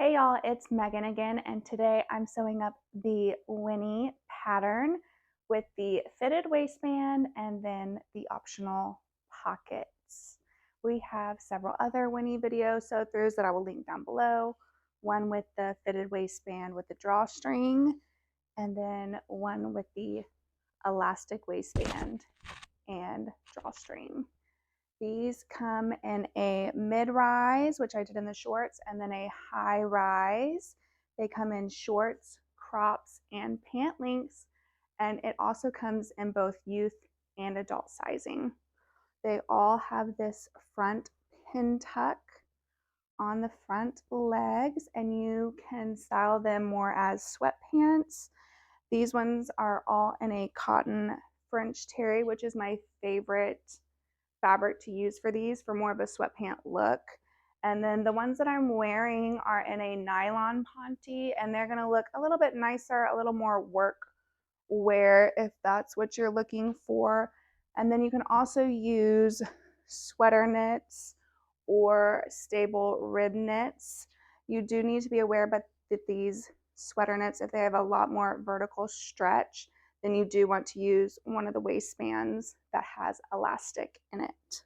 Hey y'all, it's Megan again, and today I'm sewing up the Winnie pattern with the fitted waistband and then the optional pockets. We have several other Winnie video sew-throughs that I will link down below. One with the fitted waistband with the drawstring, and then one with the elastic waistband and drawstring. These come in a mid-rise, which I did in the shorts, and then a high rise. They come in shorts, crops, and pant lengths, and it also comes in both youth and adult sizing. They all have this front pin tuck on the front legs, and you can style them more as sweatpants. These ones are all in a cotton French terry, which is my favorite fabric to use for these for more of a sweatpant look. And then the ones that I'm wearing are in a nylon ponte, and they're going to look a little bit nicer, a little more work wear if that's what you're looking for. And then you can also use sweater knits or stable rib knits. You do need to be aware but that these sweater knits, if they have a lot more vertical stretch, then you do want to use one of the waistbands that has elastic in it.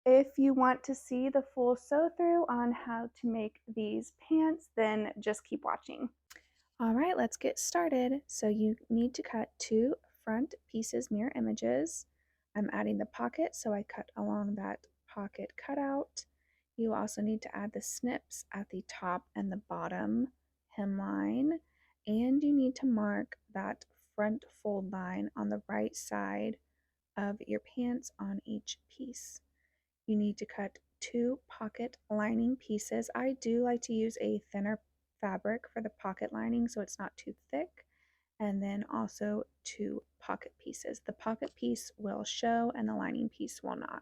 If you want to see the full sew through on how to make these pants, then just keep watching. All right, let's get started. So you need to cut two front pieces mirror images. I'm adding the pocket, so I cut along that pocket cutout. You also need to add the snips at the top and the bottom hemline, and you need to mark that front fold line on the right side of your pants on each piece. You need to cut two pocket lining pieces. I do like to use a thinner fabric for the pocket lining so it's not too thick, and then also two pocket pieces. The pocket piece will show and the lining piece will not.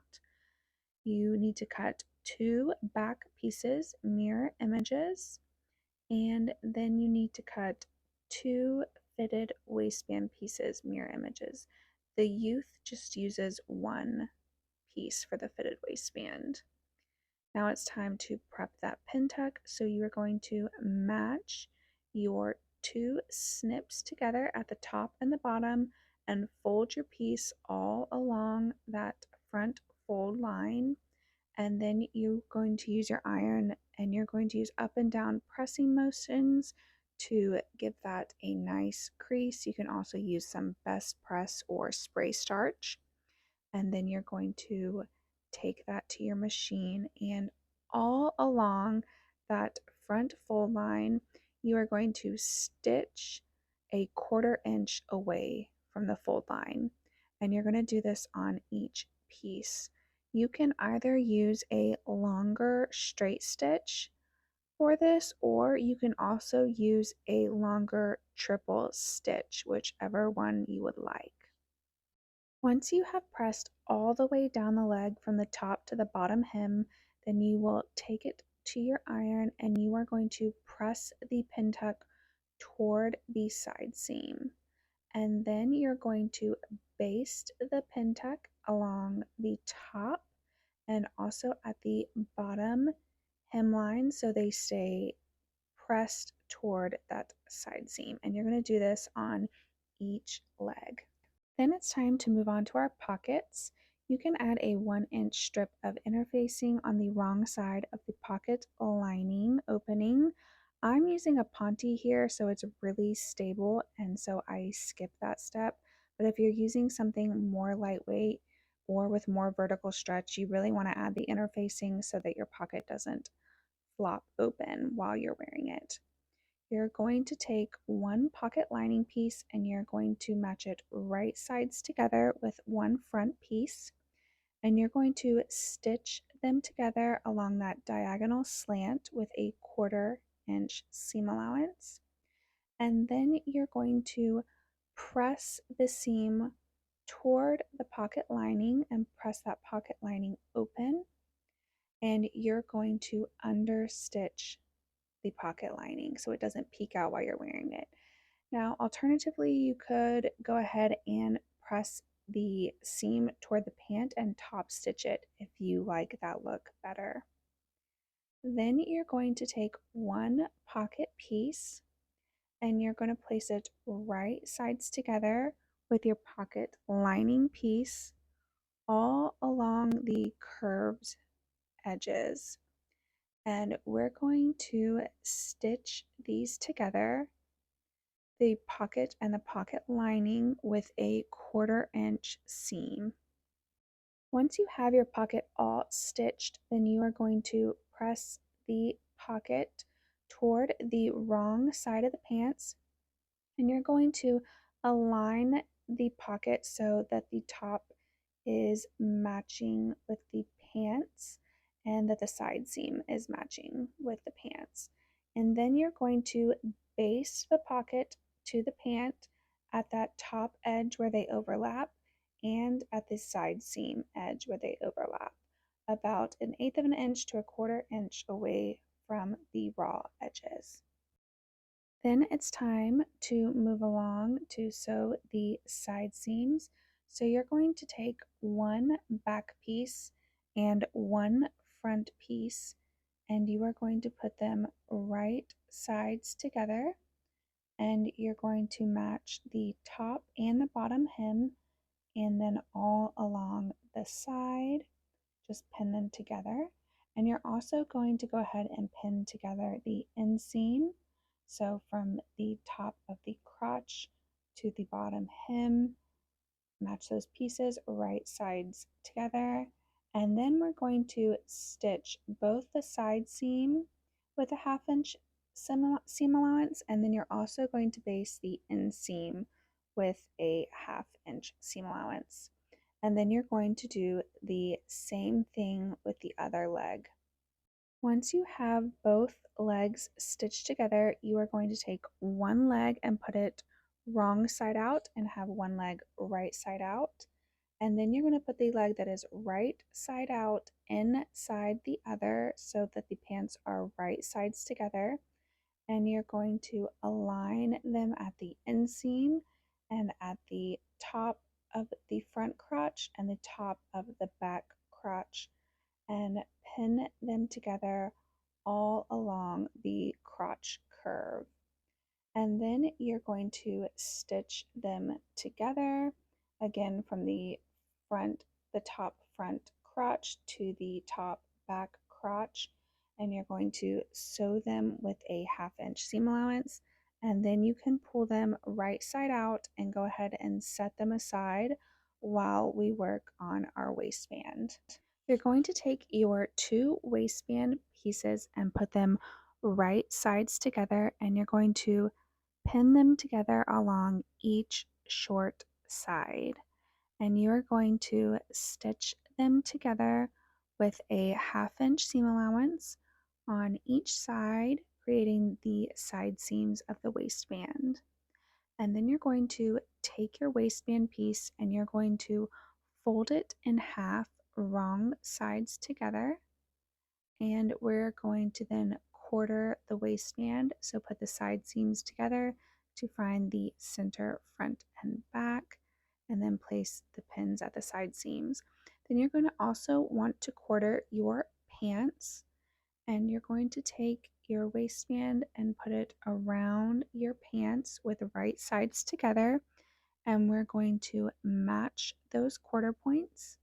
You need to cut two back pieces, mirror images, and then you need to cut two fitted waistband pieces, mirror images. The youth just uses one piece for the fitted waistband. Now it's time to prep that pin tuck, so you are going to match your two snips together at the top and the bottom and fold your piece all along that front fold line, and then you're going to use your iron and you're going to use up and down pressing motions to give that a nice crease. You can also use some best press or spray starch, and then you're going to take that to your machine, and all along that front fold line you are going to stitch a 1/4 inch away from the fold line, and you're going to do this on each piece. You can either use a longer straight stitch for this, or you can also use a longer triple stitch, whichever one you would like. Once you have pressed all the way down the leg from the top to the bottom hem, then you will take it to your iron and you are going to press the pin tuck toward the side seam. And then you're going to baste the pin tuck along the top and also at the bottom hemline so they stay pressed toward that side seam. And you're going to do this on each leg. Then it's time to move on to our pockets. You can add a 1-inch strip of interfacing on the wrong side of the pocket lining opening. I'm using a ponte here, so it's really stable, and so I skip that step. But if you're using something more lightweight or with more vertical stretch, you really want to add the interfacing so that your pocket doesn't flop open while you're wearing it. You're going to take one pocket lining piece and you're going to match it right sides together with one front piece, and you're going to stitch them together along that diagonal slant with a 1/4 inch seam allowance, and then you're going to press the seam toward the pocket lining and press that pocket lining open, and you're going to understitch the pocket lining so it doesn't peek out while you're wearing it. Now, alternatively, you could go ahead and press the seam toward the pant and top stitch it if you like that look better. Then you're going to take one pocket piece and you're going to place it right sides together with your pocket lining piece all along the curved edges. And we're going to stitch these together, the pocket and the pocket lining, with a 1/4 inch seam. Once you have your pocket all stitched, then you are going to press the pocket toward the wrong side of the pants, and you're going to align the pocket so that the top is matching with the pants and that the side seam is matching with the pants. And then you're going to baste the pocket to the pant at that top edge where they overlap and at the side seam edge where they overlap, about 1/8 of an inch to 1/4 inch away from the raw edges. Then it's time to move along to sew the side seams. So you're going to take one back piece and one front piece, and you are going to put them right sides together, and you're going to match the top and the bottom hem, and then all along the side, just pin them together. And you're also going to go ahead and pin together the inseam. So from the top of the crotch to the bottom hem, match those pieces right sides together. And then we're going to stitch both the side seam with a 1/2 inch seam allowance, and then you're also going to baste the inseam with a 1/2 inch seam allowance. And then you're going to do the same thing with the other leg. Once you have both legs stitched together, you are going to take one leg and put it wrong side out and have one leg right side out. And then you're going to put the leg that is right side out inside the other so that the pants are right sides together. And you're going to align them at the inseam and at the top of the front crotch and the top of the back crotch, and pin them together all along the crotch curve. And then you're going to stitch them together again from the top front crotch to the top back crotch, and you're going to sew them with a 1/2 inch seam allowance, and then you can pull them right side out and go ahead and set them aside while we work on our waistband. You're going to take your 2 waistband pieces and put them right sides together, and you're going to pin them together along each short side. And you're going to stitch them together with a 1/2 inch seam allowance on each side, creating the side seams of the waistband. And then you're going to take your waistband piece and you're going to fold it in half, wrong sides together, and we're going to then quarter the waistband. So put the side seams together to find the center, front, and back, and then place the pins at the side seams. Then you're going to also want to quarter your pants, and you're going to take your waistband and put it around your pants with the right sides together, and we're going to match those quarter points.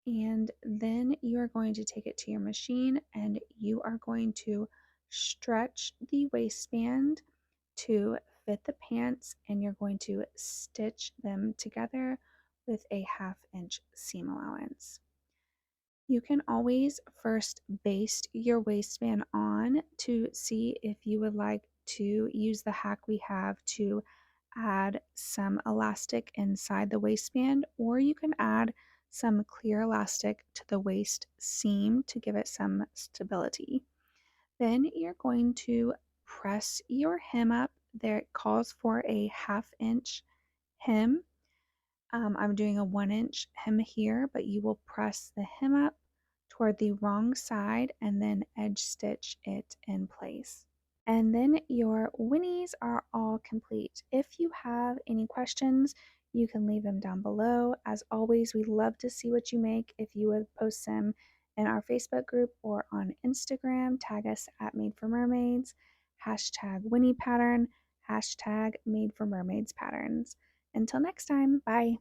And then you are going to take it to your machine and you are going to stretch the waistband to fit the pants, and you're going to stitch them together with a 1/2 inch seam allowance. You can always first baste your waistband on to see if you would like to use the hack we have to add some elastic inside the waistband, or you can add some clear elastic to the waist seam to give it some stability. Then you're going to press your hem up. There it calls for a 1/2 inch hem. I'm doing a 1 inch hem here, but you will press the hem up toward the wrong side and then edge stitch it in place. And then your Winnies are all complete. If you have any questions, you can leave them down below. As always, we love to see what you make. If you would post them in our Facebook group or on Instagram. Tag us at Made for Mermaids, hashtag Winnie Pattern, hashtag Made for Mermaids Patterns. Until next time, bye.